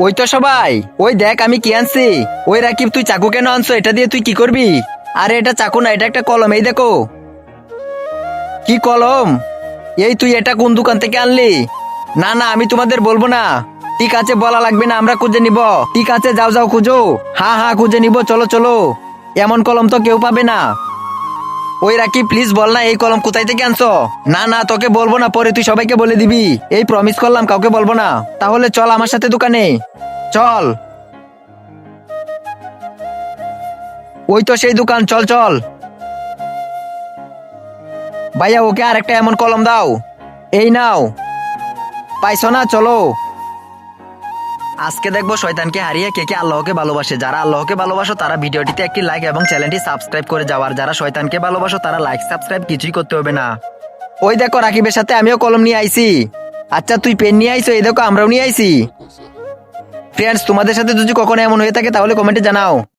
ওই তো সবাই, ওই দেখ আমি কি আনছি। ওই রাকিব, তুই চাকু কেন আনছো? এটা দিয়ে তুই কি করবি? আরে এটা চাকু না, এটা একটা কলম, এই দেখো। কি কলম? এই তুই এটা কোন দোকান থেকে আনলি? না না, আমি তোমাদের বলবো না। ঠিক আছে, বলা লাগবে না, আমরা খুঁজে নিব। ঠিক আছে, যাও যাও খুঁজো। হ্যাঁ হ্যাঁ, খুঁজে নিব, চলো চলো। এমন কলম তো কেউ পাবে না। ওই রাকিব, প্লিজ বল না এই কলম কোথায় থেকে আনছো? না না, তোকে বলবো না, পরে তুই সবাইকে বলে দিবি। এই প্রমিস করলাম, কাউকে বলবো না। তাহলে চল আমার সাথে দোকানে, চল। ওই তো সেই দোকান, চল চল। ভাইয়া, ওকে আর একটা এমন কলম দাও। এই নাও। পাইছো না? চলো। আজকে দেখবো শয়তানকে হারিয়ে কে কে আল্লাহকে ভালোবাসে। যারা আল্লাহকে ভালোবাসো তারা ভিডিওটিতে একটি লাইক এবং চ্যানেলটি সাবস্ক্রাইব করে যাও। আর যারা শয়তানকে ভালোবাসো তারা লাইক সাবস্ক্রাইব কিছুই করতে হবে না। ওই দেখো, রাকিবের সাথে আমিও কলম নিয়ে আইছি। আচ্ছা, তুই পেন নিয়ে আইছো? এই দেখো, আমরাও নিয়ে আইছি। ফ্রেন্ডস, তোমাদের সাথে যদি কখনো এমন হয়ে থাকে তাহলে কমেন্টে জানাও।